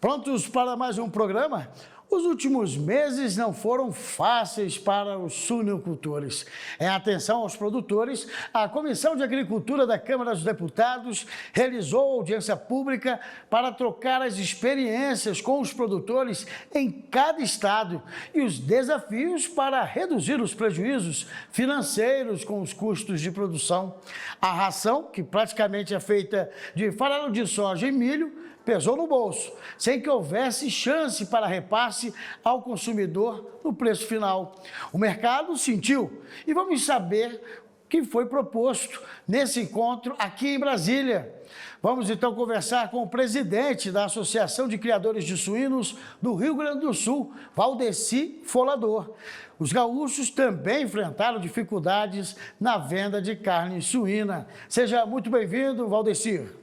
Prontos para mais um programa? Os últimos meses não foram fáceis para os suinocultores. Em atenção aos produtores, a Comissão de Agricultura da Câmara dos Deputados realizou audiência pública para trocar as experiências com os produtores em cada estado e os desafios para reduzir os prejuízos financeiros com os custos de produção. A ração, que praticamente é feita de farelo de soja e milho, pesou no bolso, sem que houvesse chance para repasse ao consumidor no preço final. O mercado sentiu e vamos saber o que foi proposto nesse encontro aqui em Brasília. Vamos então conversar com o presidente da Associação de Criadores de Suínos do Rio Grande do Sul, Valdeci Folador. Os gaúchos também enfrentaram dificuldades na venda de carne suína. Seja muito bem-vindo, Valdeci.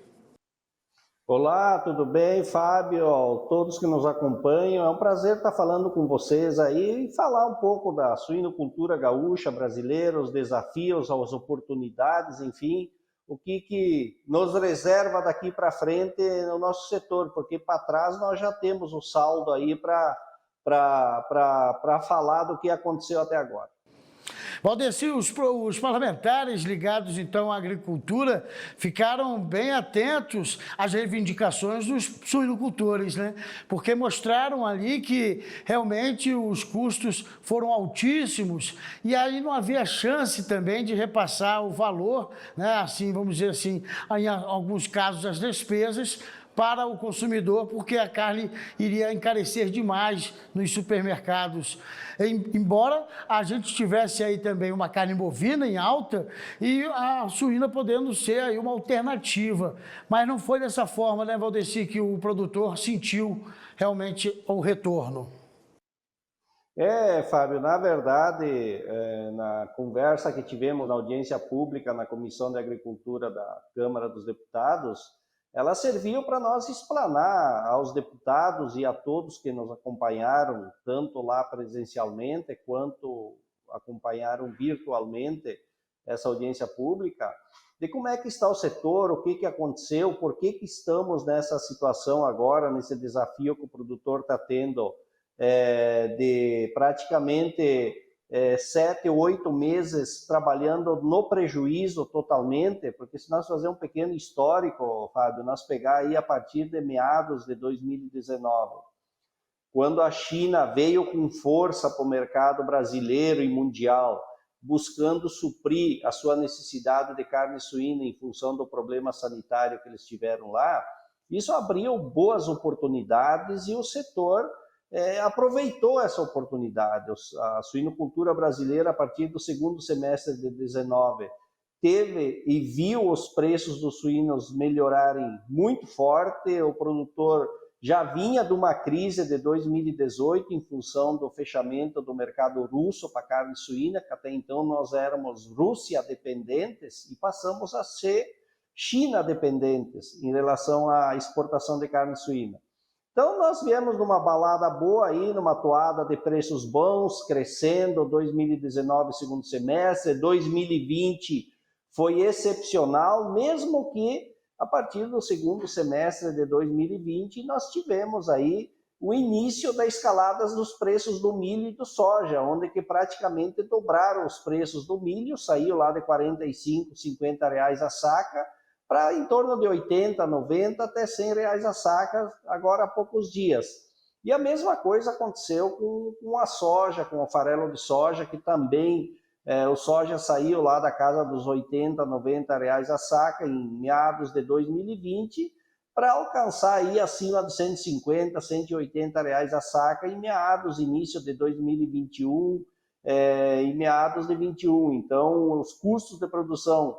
Olá, tudo bem, Fábio? Todos que nos acompanham, é um prazer estar falando com vocês aí e falar um pouco da suinocultura gaúcha brasileira, os desafios, as oportunidades, enfim, o que nos reserva daqui para frente no nosso setor, porque para trás nós já temos o saldo aí para falar do que aconteceu até agora. Valdeci, os parlamentares ligados então à agricultura ficaram bem atentos às reivindicações dos suinocultores, né? Porque mostraram ali que realmente os custos foram altíssimos e aí não havia chance também de repassar o valor, né? Assim, vamos dizer assim, em alguns casos as despesas para o consumidor, porque a carne iria encarecer demais nos supermercados. Embora a gente tivesse aí também uma carne bovina em alta e a suína podendo ser aí uma alternativa. Mas não foi dessa forma, né, Valdeci, que o produtor sentiu realmente o retorno. Fábio, na verdade, na conversa que tivemos na audiência pública na Comissão de Agricultura da Câmara dos Deputados, ela serviu para nós explanar aos deputados e a todos que nos acompanharam, tanto lá presencialmente quanto acompanharam virtualmente essa audiência pública, de como é que está o setor, o que aconteceu, por que estamos nessa situação agora, nesse desafio que o produtor está tendo de praticamente 7 ou 8 meses trabalhando no prejuízo totalmente, porque se nós fazermos um pequeno histórico, Fábio, nós pegar aí a partir de meados de 2019, quando a China veio com força para o mercado brasileiro e mundial, buscando suprir a sua necessidade de carne suína em função do problema sanitário que eles tiveram lá, isso abriu boas oportunidades e o setor aproveitou essa oportunidade. A suinocultura brasileira, a partir do segundo semestre de 2019, teve e viu os preços dos suínos melhorarem muito forte. O produtor já vinha de uma crise de 2018 em função do fechamento do mercado russo para carne suína, que até então nós éramos Rússia dependentes e passamos a ser China dependentes em relação à exportação de carne suína. Então, nós viemos numa balada boa aí, numa toada de preços bons, crescendo, 2019, segundo semestre, 2020 foi excepcional, mesmo que a partir do segundo semestre de 2020 nós tivemos aí o início da escalada dos preços do milho e do soja, onde que praticamente dobraram os preços do milho, saiu lá de 45, 50 reais a saca, para em torno de 80, 90 até 100 reais a saca, agora há poucos dias. E a mesma coisa aconteceu com a soja, com o farelo de soja, que também o soja saiu lá da casa dos 80, 90 reais a saca em meados de 2020, para alcançar aí acima de 150, 180 reais a saca em meados, início de 2021, em meados de 21. Então, os custos de produção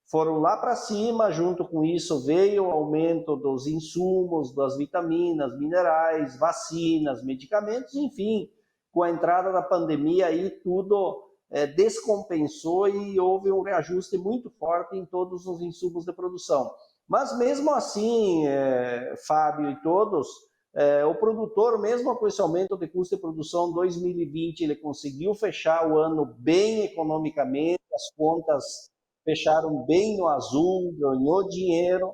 foram lá para cima, junto com isso veio o aumento dos insumos, das vitaminas, minerais, vacinas, medicamentos, enfim, com a entrada da pandemia aí tudo descompensou e houve um reajuste muito forte em todos os insumos de produção. Mas mesmo assim, Fábio e todos, o produtor, mesmo com esse aumento de custo de produção 2020, ele conseguiu fechar o ano bem economicamente, as contas fecharam bem no azul, ganhou dinheiro,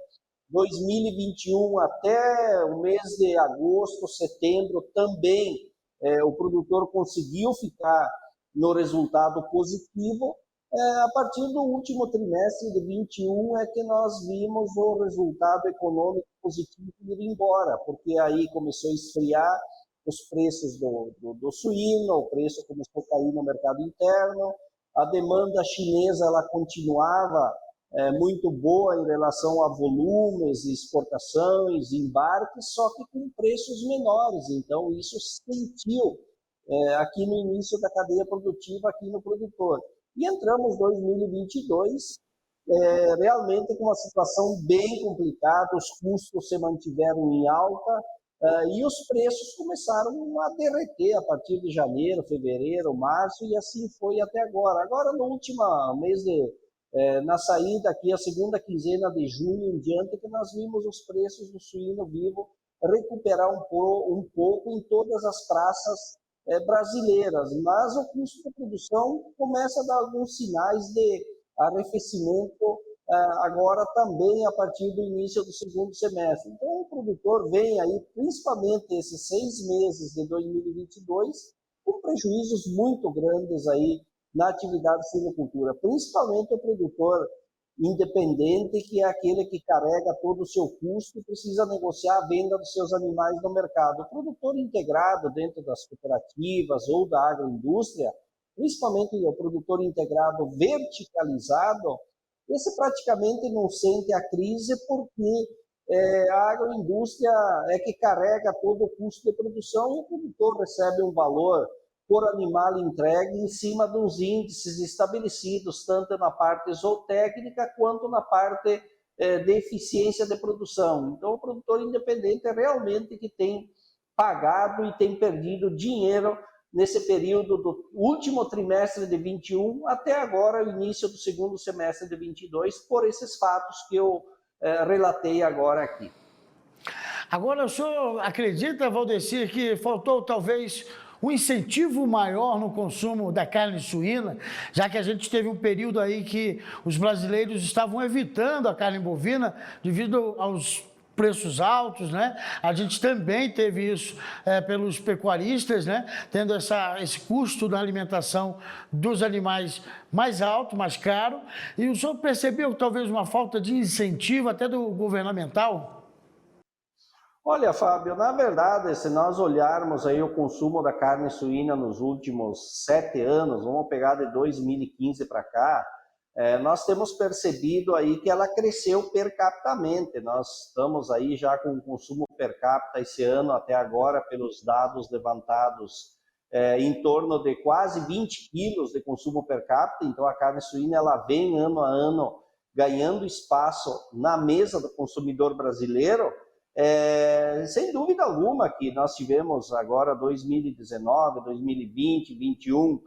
2021 até o mês de agosto, setembro, também o produtor conseguiu ficar no resultado positivo. A partir do último trimestre de 21 é que nós vimos o resultado econômico positivo ir embora, porque aí começou a esfriar os preços do suíno, o preço começou a cair no mercado interno, a demanda chinesa ela continuava muito boa em relação a volumes, exportações, embarques, só que com preços menores. Então, isso sentiu aqui no início da cadeia produtiva, aqui no produtor. E entramos em 2022, realmente com uma situação bem complicada, os custos se mantiveram em alta e os preços começaram a derreter a partir de janeiro, fevereiro, março, e assim foi até agora. Agora, no último mês na saída aqui, a segunda quinzena de junho em diante, que nós vimos os preços do suíno vivo recuperar um pouco em todas as praças brasileiras, mas o custo de produção começa a dar alguns sinais de arrefecimento agora também a partir do início do segundo semestre. Então o produtor vem aí, principalmente esses 6 meses de 2022, com prejuízos muito grandes aí na atividade de suinocultura, principalmente o produtor independente, que é aquele que carrega todo o seu custo e precisa negociar a venda dos seus animais no mercado. O produtor integrado dentro das cooperativas ou da agroindústria, principalmente o produtor integrado verticalizado, esse praticamente não sente a crise porque a agroindústria é que carrega todo o custo de produção e o produtor recebe um valor por animal entregue em cima dos índices estabelecidos, tanto na parte zootécnica quanto na parte de eficiência de produção. Então, o produtor independente é realmente que tem pagado e tem perdido dinheiro nesse período do último trimestre de 21 até agora, o início do segundo semestre de 22, por esses fatos que eu relatei agora aqui. Agora, o senhor acredita, Valdecir, que faltou talvez um incentivo maior no consumo da carne suína, já que a gente teve um período aí que os brasileiros estavam evitando a carne bovina devido aos preços altos, né? A gente também teve isso pelos pecuaristas, né? Tendo esse custo da alimentação dos animais mais alto, mais caro. E o senhor percebeu talvez uma falta de incentivo até do governamental? Olha, Fábio, na verdade, se nós olharmos aí o consumo da carne suína nos últimos 7 anos, vamos pegar de 2015 para cá, nós temos percebido aí que ela cresceu per capitamente. Nós estamos aí já com o consumo per capita esse ano até agora, pelos dados levantados, em torno de quase 20 quilos de consumo per capita. Então a carne suína ela vem ano a ano ganhando espaço na mesa do consumidor brasileiro. Sem dúvida alguma que nós tivemos agora 2019, 2020, 2021,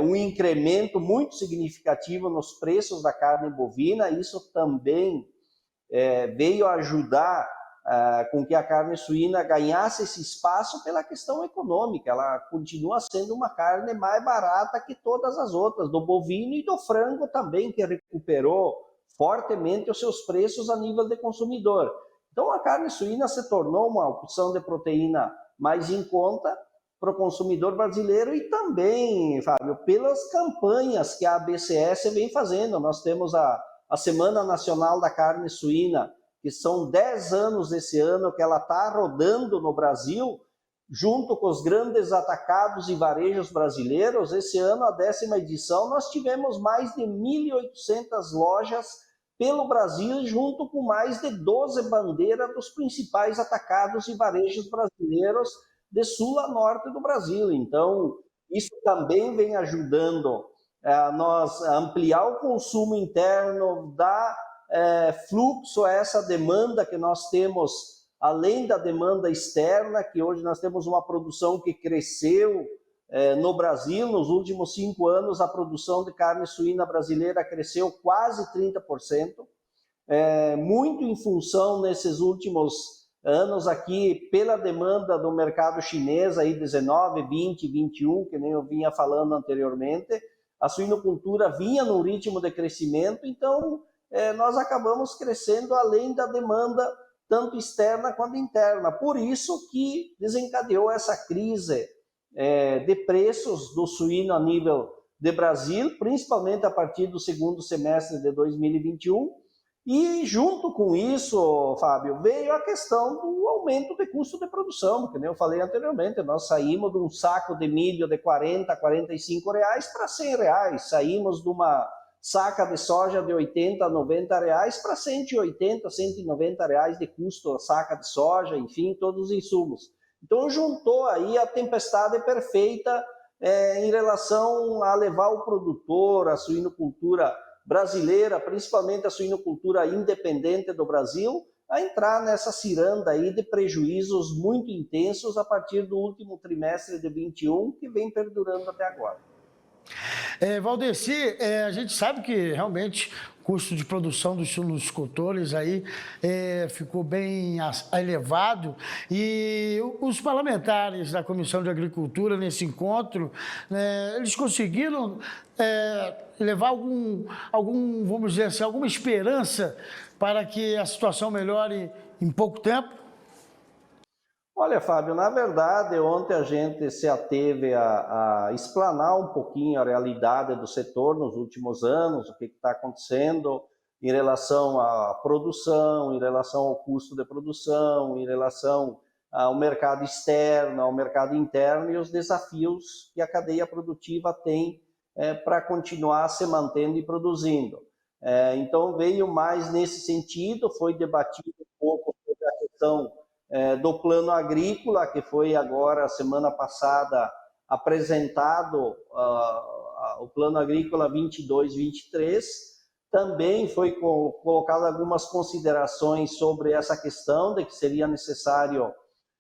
um incremento muito significativo nos preços da carne bovina. Isso também veio ajudar com que a carne suína ganhasse esse espaço pela questão econômica. Ela continua sendo uma carne mais barata que todas as outras, do bovino e do frango também, que recuperou fortemente os seus preços a nível de consumidor. Então, a carne suína se tornou uma opção de proteína mais em conta para o consumidor brasileiro e também, Fábio, pelas campanhas que a ABCS vem fazendo. Nós temos a Semana Nacional da Carne Suína, que são 10 anos esse ano que ela está rodando no Brasil, junto com os grandes atacados e varejos brasileiros. Esse ano, a 10ª edição, nós tivemos mais de 1.800 lojas pelo Brasil, junto com mais de 12 bandeiras dos principais atacados e varejos brasileiros de sul a norte do Brasil. Então, isso também vem ajudando a nós ampliar o consumo interno, dar fluxo a essa demanda que nós temos, além da demanda externa, que hoje nós temos uma produção que cresceu no Brasil. Nos últimos 5 anos, a produção de carne suína brasileira cresceu quase 30%, muito em função, nesses últimos anos aqui, pela demanda do mercado chinês, aí 19, 20, 21, que nem eu vinha falando anteriormente. A suinocultura vinha num ritmo de crescimento, então nós acabamos crescendo além da demanda, tanto externa quanto interna. Por isso que desencadeou essa crise de preços do suíno a nível de Brasil, principalmente a partir do segundo semestre de 2021. E junto com isso, Fábio, veio a questão do aumento de custo de produção, que nem eu falei anteriormente, nós saímos de um saco de milho de 40, 45 reais para 100 reais, saímos de uma saca de soja de 80, 90 reais para 180, 190 reais de custo a saca de soja, enfim, todos os insumos. Então juntou aí a tempestade perfeita em relação a levar o produtor, a suinocultura brasileira, principalmente a suinocultura independente do Brasil, a entrar nessa ciranda aí de prejuízos muito intensos a partir do último trimestre de 21, que vem perdurando até agora. Valdeci, a gente sabe que realmente o custo de produção dos suinocultores aí ficou bem elevado e os parlamentares da Comissão de Agricultura nesse encontro, eles conseguiram levar vamos dizer assim, alguma esperança para que a situação melhore em pouco tempo? Olha, Fábio, na verdade, ontem a gente se ateve a explanar um pouquinho a realidade do setor nos últimos anos, o que está acontecendo em relação à produção, em relação ao custo de produção, em relação ao mercado externo, ao mercado interno e os desafios que a cadeia produtiva tem para continuar se mantendo e produzindo. Então, veio mais nesse sentido, foi debatido um pouco sobre a questão do plano agrícola, que foi agora, semana passada, apresentado o plano agrícola 22-23, também foi colocado algumas considerações sobre essa questão de que seria necessário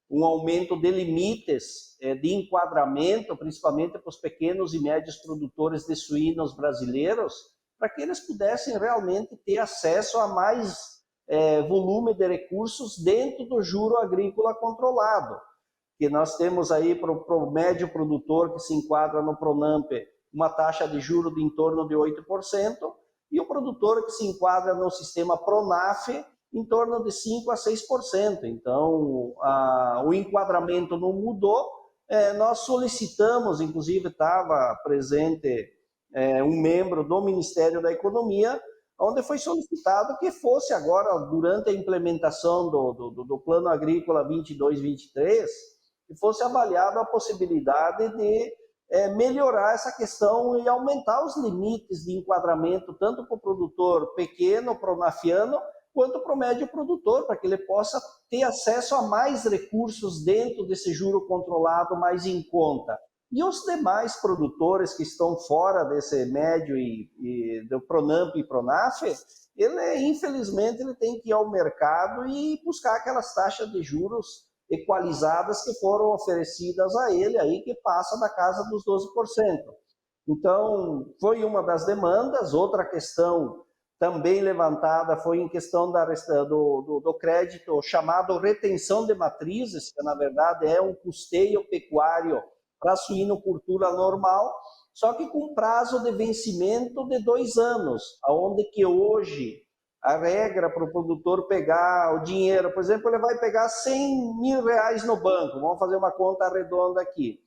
um aumento de limites de enquadramento, principalmente para os pequenos e médios produtores de suínos brasileiros, para que eles pudessem realmente ter acesso a mais volume de recursos dentro do juro agrícola controlado, que nós temos aí para o médio produtor que se enquadra no Pronamp uma taxa de juro de em torno de 8%, e o produtor que se enquadra no sistema Pronaf em torno de 5% a 6%. Então, o enquadramento não mudou, nós solicitamos, inclusive estava presente um membro do Ministério da Economia, onde foi solicitado que fosse agora, durante a implementação do Plano Agrícola 22-23, que fosse avaliada a possibilidade de melhorar essa questão e aumentar os limites de enquadramento, tanto para o produtor pequeno, pronafiano, quanto para o médio produtor, para que ele possa ter acesso a mais recursos dentro desse juro controlado mais em conta. E os demais produtores que estão fora desse médio e do Pronamp e Pronaf, infelizmente, ele tem que ir ao mercado e buscar aquelas taxas de juros equalizadas que foram oferecidas a ele, aí que passa da casa dos 12%. Então, foi uma das demandas. Outra questão também levantada foi em questão do crédito chamado retenção de matrizes, que na verdade é um custeio pecuário para a suinocultura normal, só que com prazo de vencimento de 2 anos, onde que hoje a regra para o produtor pegar o dinheiro, por exemplo, ele vai pegar 100 mil reais no banco, vamos fazer uma conta redonda aqui.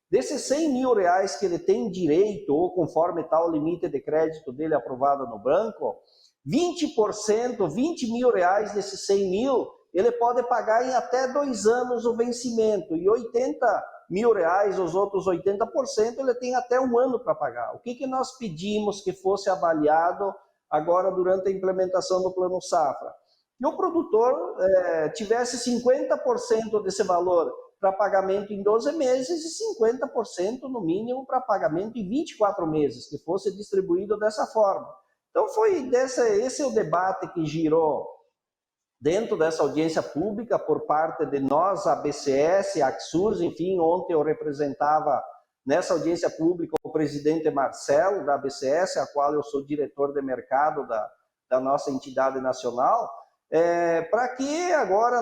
Desses 100 mil reais que ele tem direito, ou conforme está o limite de crédito dele aprovado no banco, 20%, 20 mil reais desses 100 mil, ele pode pagar em até 2 anos o vencimento, e 80 mil reais, os outros 80%, ele tem até 1 ano para pagar. O que nós pedimos que fosse avaliado agora durante a implementação do Plano Safra? Que o produtor tivesse 50% desse valor para pagamento em 12 meses e 50% no mínimo para pagamento em 24 meses, que fosse distribuído dessa forma. Então esse é o debate que girou dentro dessa audiência pública por parte de nós, a BCS, a Axurs, enfim, ontem eu representava nessa audiência pública o presidente Marcelo da BCS, a qual eu sou diretor de mercado da nossa entidade nacional, para que agora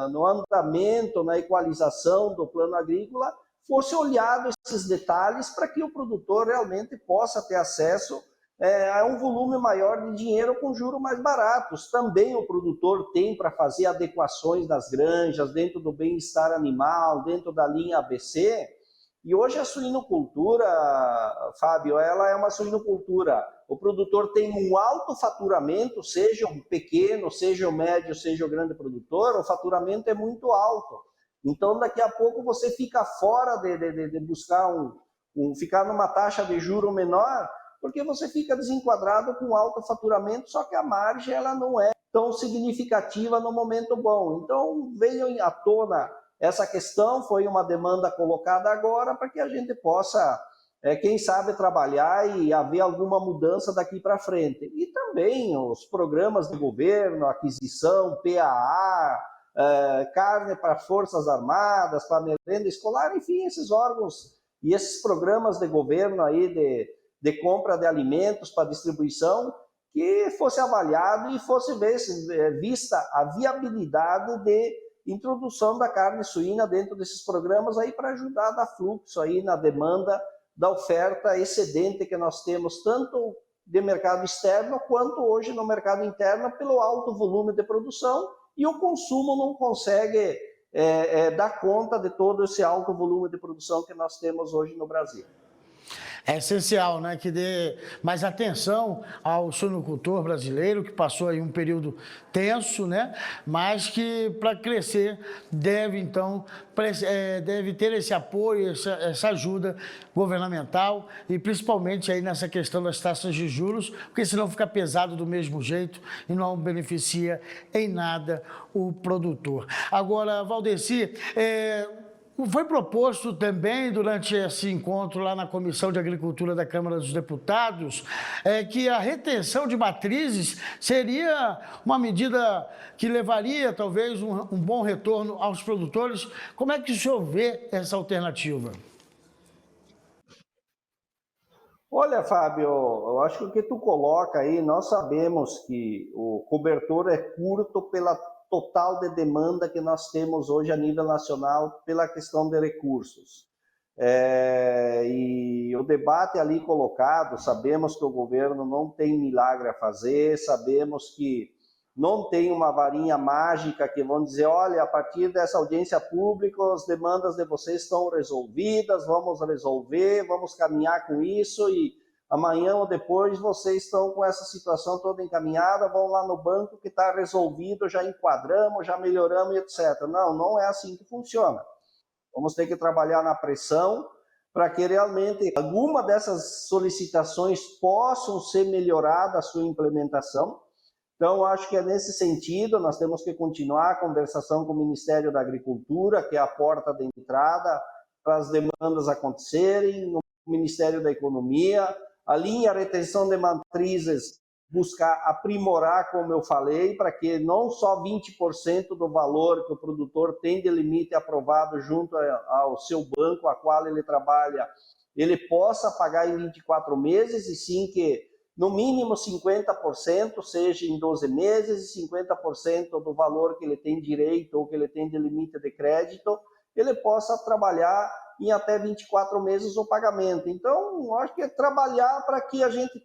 no andamento, na equalização do plano agrícola, fosse olhado esses detalhes para que o produtor realmente possa ter acesso é um volume maior de dinheiro com juros mais baratos. Também o produtor tem para fazer adequações das granjas, dentro do bem-estar animal, dentro da linha ABC. E hoje a suinocultura, Fábio, ela é uma suinocultura. O produtor tem um alto faturamento, seja o pequeno, seja o médio, seja o grande produtor, o faturamento é muito alto. Então, daqui a pouco você fica fora de buscar ficar numa taxa de juro menor, porque você fica desenquadrado com alto faturamento, só que a margem ela não é tão significativa no momento bom. Então, veio à tona essa questão, foi uma demanda colocada agora para que a gente possa, quem sabe, trabalhar e haver alguma mudança daqui para frente. E também os programas de governo, aquisição, PAA, carne para Forças Armadas, para merenda escolar, enfim, esses órgãos e esses programas de governo aí de compra de alimentos para distribuição, que fosse avaliado e fosse vista a viabilidade de introdução da carne suína dentro desses programas aí para ajudar a dar fluxo aí na demanda da oferta excedente que nós temos, tanto de mercado externo quanto hoje no mercado interno, pelo alto volume de produção, e o consumo não consegue dar conta de todo esse alto volume de produção que nós temos hoje no Brasil. É essencial, né, que dê mais atenção ao suinocultor brasileiro, que passou aí um período tenso, né, mas que para crescer deve, então, deve ter esse apoio, essa ajuda governamental e principalmente aí nessa questão das taxas de juros, porque senão fica pesado do mesmo jeito e não beneficia em nada o produtor. Agora, Valdeci, foi proposto também, durante esse encontro lá na Comissão de Agricultura da Câmara dos Deputados, que a retenção de matrizes seria uma medida que levaria, talvez, um bom retorno aos produtores. Como é que o senhor vê essa alternativa? Olha, Fábio, eu acho que o que tu coloca aí, nós sabemos que o cobertor é curto pela total de demanda que nós temos hoje a nível nacional pela questão de recursos. E o debate ali colocado, sabemos que o governo não tem milagre a fazer, sabemos que não tem uma varinha mágica que vão dizer, olha, a partir dessa audiência pública as demandas de vocês estão resolvidas, vamos resolver, vamos caminhar com isso e amanhã ou depois vocês estão com essa situação toda encaminhada, vão lá no banco que está resolvido, já enquadramos, já melhoramos, etc. Não, não é assim que funciona. Vamos ter que trabalhar na pressão para que realmente alguma dessas solicitações possam ser melhorada a sua implementação. Então, acho que é nesse sentido, nós temos que continuar a conversação com o Ministério da Agricultura, que é a porta de entrada para as demandas acontecerem, no Ministério da Economia, a linha retenção de matrizes, buscar aprimorar, como eu falei, para que não só 20% do valor que o produtor tem de limite aprovado junto ao seu banco, a qual ele trabalha, ele possa pagar em 24 meses, e sim que no mínimo 50% seja em 12 meses e 50% do valor que ele tem direito ou que ele tem de limite de crédito, ele possa trabalhar em até 24 meses o pagamento. Então, acho que é trabalhar para que a gente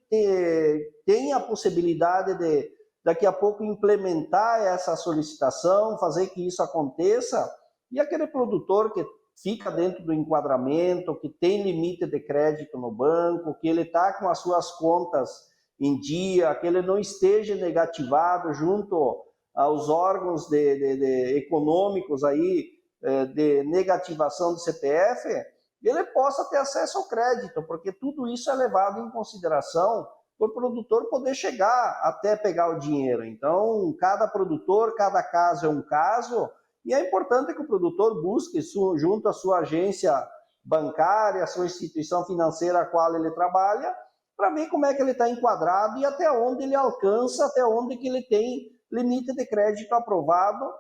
tenha a possibilidade de, daqui a pouco, implementar essa solicitação, fazer que isso aconteça, e aquele produtor que fica dentro do enquadramento, que tem limite de crédito no banco, que ele está com as suas contas em dia, que ele não esteja negativado junto aos órgãos econômicos aí, de negativação do CPF, ele possa ter acesso ao crédito, porque tudo isso é levado em consideração para o produtor poder chegar até pegar o dinheiro. Então, cada produtor, cada caso é um caso, e é importante que o produtor busque, junto à sua agência bancária, à sua instituição financeira a qual ele trabalha, para ver como é que ele está enquadrado e até onde ele alcança, até onde que ele tem limite de crédito aprovado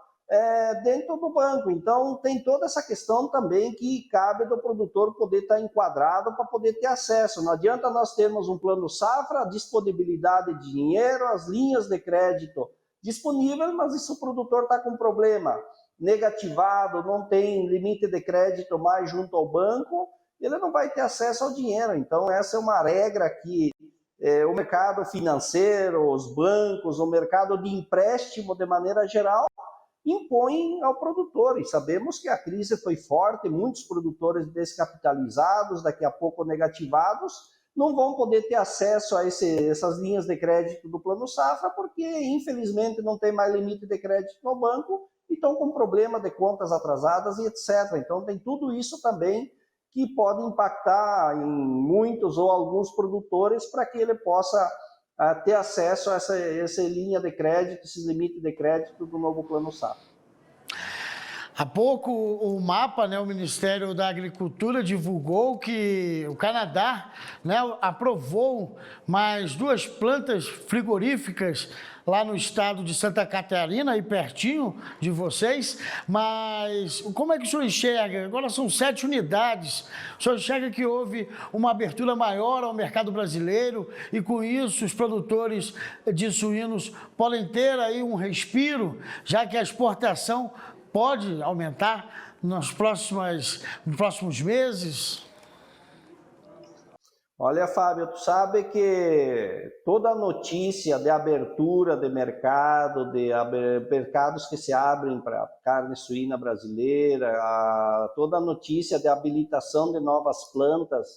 dentro do banco. Então, tem toda essa questão também que cabe do produtor poder estar enquadrado para poder ter acesso. Não adianta nós termos um plano safra, disponibilidade de dinheiro, as linhas de crédito disponíveis, mas se o produtor está com problema negativado, não tem limite de crédito mais junto ao banco, ele não vai ter acesso ao dinheiro. Então, essa é uma regra que o mercado financeiro, os bancos, o mercado de empréstimo de maneira geral, impõem ao produtor. E sabemos que a crise foi forte, muitos produtores descapitalizados, daqui a pouco negativados, não vão poder ter acesso a essas linhas de crédito do Plano Safra, porque infelizmente não tem mais limite de crédito no banco e estão com problema de contas atrasadas e etc. Então tem tudo isso também que pode impactar em muitos ou alguns produtores para que ele possa ter acesso a essa linha de crédito, esses limites de crédito do novo Plano Safra. Há pouco o MAPA, o Ministério da Agricultura, divulgou que o Canadá aprovou mais 2 plantas frigoríficas lá no estado de Santa Catarina, aí pertinho de vocês, mas como é que o senhor enxerga? Agora são 7 unidades, o senhor enxerga que houve uma abertura maior ao mercado brasileiro e com isso os produtores de suínos podem ter aí um respiro, já que a exportação pode aumentar nos próximos meses? Olha, Fábio, tu sabe que toda notícia de abertura de mercado, de mercados que se abrem para carne suína brasileira, toda notícia de habilitação de novas plantas,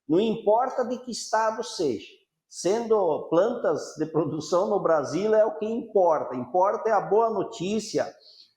não importa de que estado seja, sendo plantas de produção no Brasil é o que importa é a boa notícia.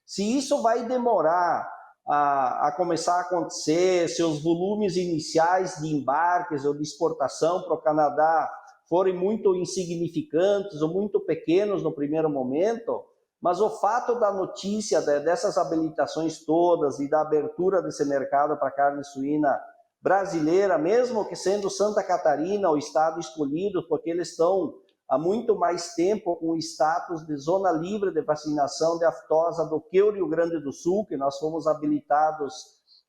Se isso vai demorar a começar a acontecer, se os volumes iniciais de embarques ou de exportação para o Canadá forem muito insignificantes ou muito pequenos no primeiro momento, mas o fato da notícia dessas habilitações todas e da abertura desse mercado para carne suína brasileira, mesmo que sendo Santa Catarina o estado escolhido, porque eles estão há muito mais tempo com o status de zona livre de vacinação de aftosa do que o Rio Grande do Sul, que nós fomos habilitados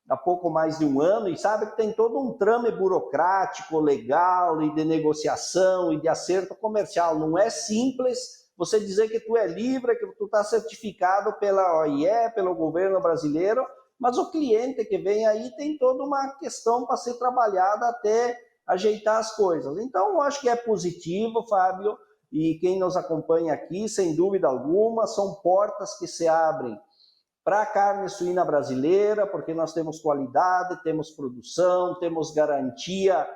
há pouco mais de um ano, e sabe que tem todo um trame burocrático, legal, e de negociação, e de acerto comercial. Não é simples você dizer que tu é livre, que tu está certificado pela OIE, pelo governo brasileiro, mas o cliente que vem aí tem toda uma questão para ser trabalhada até ajeitar as coisas. Então, eu acho que é positivo, Fábio, e quem nos acompanha aqui, sem dúvida alguma, são portas que se abrem para a carne suína brasileira, porque nós temos qualidade, temos produção, temos garantia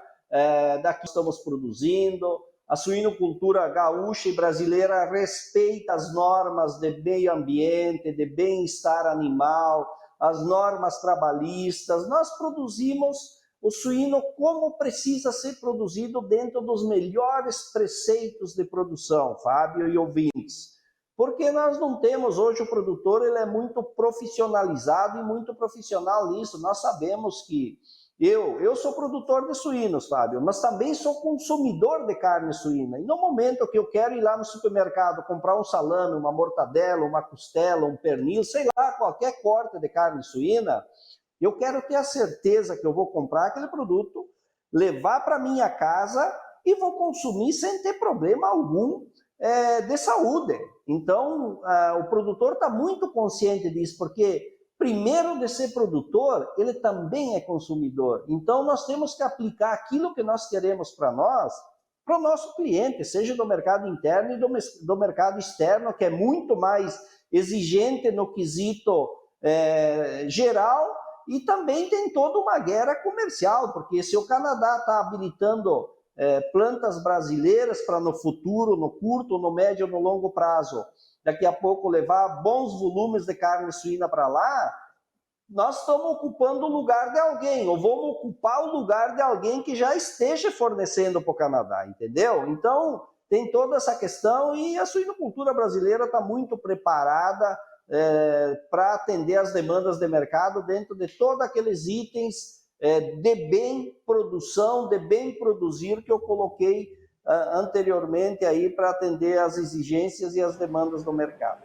daqui que estamos produzindo. A suinocultura gaúcha e brasileira respeita as normas de meio ambiente, de bem-estar animal, as normas trabalhistas. Nós produzimos o suíno como precisa ser produzido dentro dos melhores preceitos de produção, Fábio e ouvintes. Porque nós não temos hoje, o produtor ele é muito profissionalizado e muito profissional nisso. Nós sabemos que eu sou produtor de suínos, Fábio, mas também sou consumidor de carne suína. E no momento que eu quero ir lá no supermercado comprar um salame, uma mortadela, uma costela, um pernil, sei lá, qualquer corte de carne suína, eu quero ter a certeza que eu vou comprar aquele produto, levar para minha casa e vou consumir sem ter problema algum de saúde. Então, o produtor está muito consciente disso, porque primeiro de ser produtor, ele também é consumidor. Então, nós temos que aplicar aquilo que nós queremos para nós, para o nosso cliente, seja do mercado interno e do mercado externo, que é muito mais exigente no quesito geral. E também tem toda uma guerra comercial, porque se o Canadá está habilitando plantas brasileiras para no futuro, no curto, no médio, no longo prazo, daqui a pouco levar bons volumes de carne suína para lá, nós estamos ocupando o lugar de alguém, ou vamos ocupar o lugar de alguém que já esteja fornecendo para o Canadá, entendeu? Então, tem toda essa questão e a suinocultura brasileira está muito preparada para atender as demandas de mercado dentro de todos aqueles itens de bem produção, de bem produzir que eu coloquei anteriormente aí para atender as exigências e as demandas do mercado.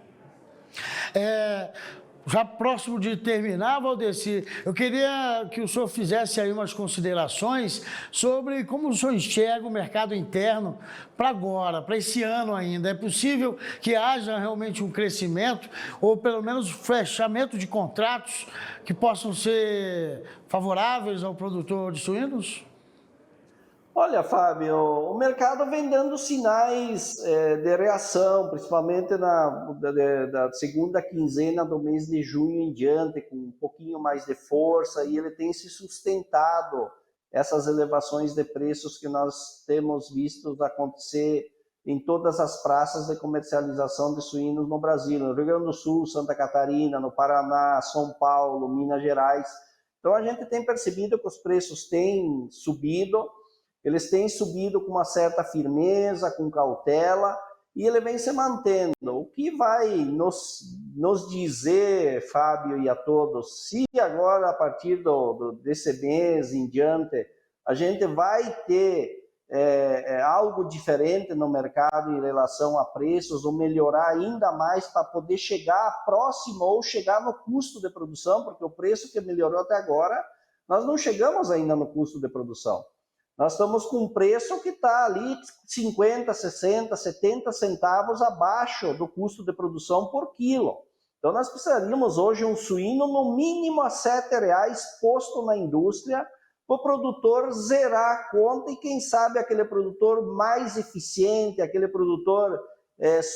Já próximo de terminar, Valdeci, eu queria que o senhor fizesse aí umas considerações sobre como o senhor enxerga o mercado interno para agora, para esse ano ainda. É possível que haja realmente um crescimento ou pelo menos fechamento de contratos que possam ser favoráveis ao produtor de suínos? Olha, Fábio, o mercado vem dando sinais de reação, principalmente da segunda quinzena do mês de junho em diante, com um pouquinho mais de força, e ele tem se sustentado essas elevações de preços que nós temos visto acontecer em todas as praças de comercialização de suínos no Brasil, no Rio Grande do Sul, Santa Catarina, no Paraná, São Paulo, Minas Gerais. Então a gente tem percebido que os preços têm subido, eles têm subido com uma certa firmeza, com cautela, e ele vem se mantendo. O que vai nos dizer, Fábio e a todos, se agora, a partir desse mês em diante, a gente vai ter algo diferente no mercado em relação a preços, ou melhorar ainda mais para poder chegar próximo ou chegar no custo de produção, porque o preço que melhorou até agora, nós não chegamos ainda no custo de produção. Nós estamos com um preço que está ali 50, 60, 70 centavos abaixo do custo de produção por quilo. Então nós precisaríamos hoje um suíno no mínimo a R$ 7,00 posto na indústria para o produtor zerar a conta e quem sabe aquele produtor mais eficiente, aquele produtor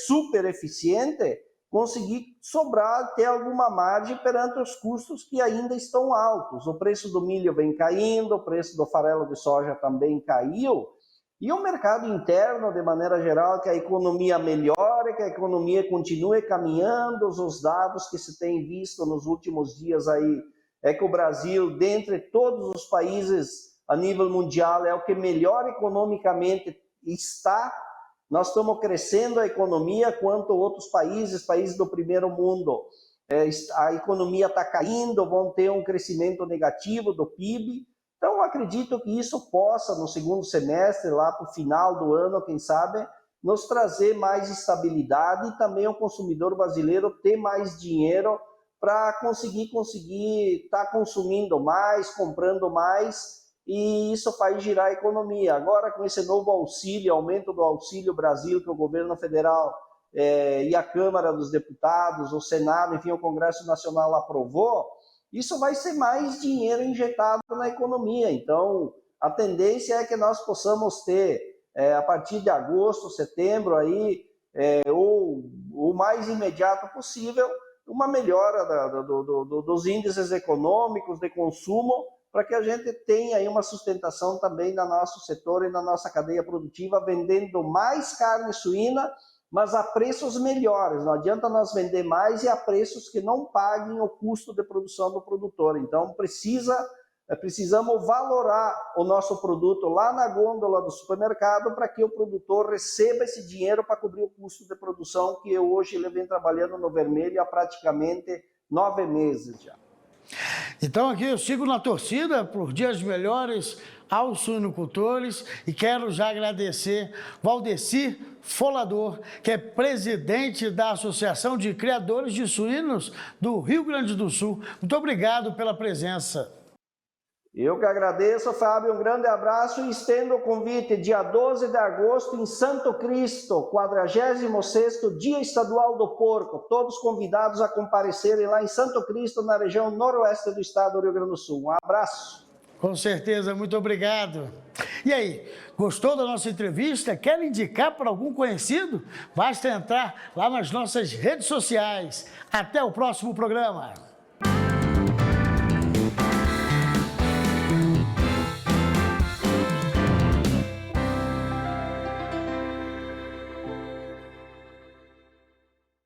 super eficiente, conseguir sobrar, ter alguma margem perante os custos que ainda estão altos. O preço do milho vem caindo, o preço do farelo de soja também caiu, e o mercado interno, de maneira geral, que a economia melhore, que a economia continue caminhando. Os dados que se tem visto nos últimos dias aí é que o Brasil, dentre todos os países a nível mundial, é o que melhor economicamente está. Nós estamos crescendo a economia, quanto outros países do primeiro mundo, a economia está caindo, vão ter um crescimento negativo do PIB. Então, eu acredito que isso possa, no segundo semestre, lá para o final do ano, quem sabe, nos trazer mais estabilidade e também o consumidor brasileiro ter mais dinheiro para conseguir estar consumindo mais, comprando mais, e isso faz girar a economia. Agora, com esse novo auxílio, aumento do Auxílio Brasil, que o governo federal e a Câmara dos Deputados, o Senado, enfim, o Congresso Nacional aprovou, isso vai ser mais dinheiro injetado na economia. Então, a tendência é que nós possamos ter, a partir de agosto, setembro, aí, ou o mais imediato possível, uma melhora dos índices econômicos de consumo, para que a gente tenha aí uma sustentação também no nosso setor e na nossa cadeia produtiva, vendendo mais carne suína, mas a preços melhores. Não adianta nós vender mais e a preços que não paguem o custo de produção do produtor. Então, precisamos valorar o nosso produto lá na gôndola do supermercado para que o produtor receba esse dinheiro para cobrir o custo de produção, que hoje ele vem trabalhando no vermelho há praticamente 9 meses já. Então aqui eu sigo na torcida por dias melhores aos suinocultores e quero já agradecer Valdeci Folador, que é presidente da Associação de Criadores de Suínos do Rio Grande do Sul. Muito obrigado pela presença. Eu que agradeço, Fábio, um grande abraço e estendo o convite, dia 12 de agosto, em Santo Cristo, 46º Dia Estadual do Porco, todos convidados a comparecerem lá em Santo Cristo, na região noroeste do estado do Rio Grande do Sul. Um abraço. Com certeza, muito obrigado. E aí, gostou da nossa entrevista? Quer indicar para algum conhecido? Basta entrar lá nas nossas redes sociais. Até o próximo programa.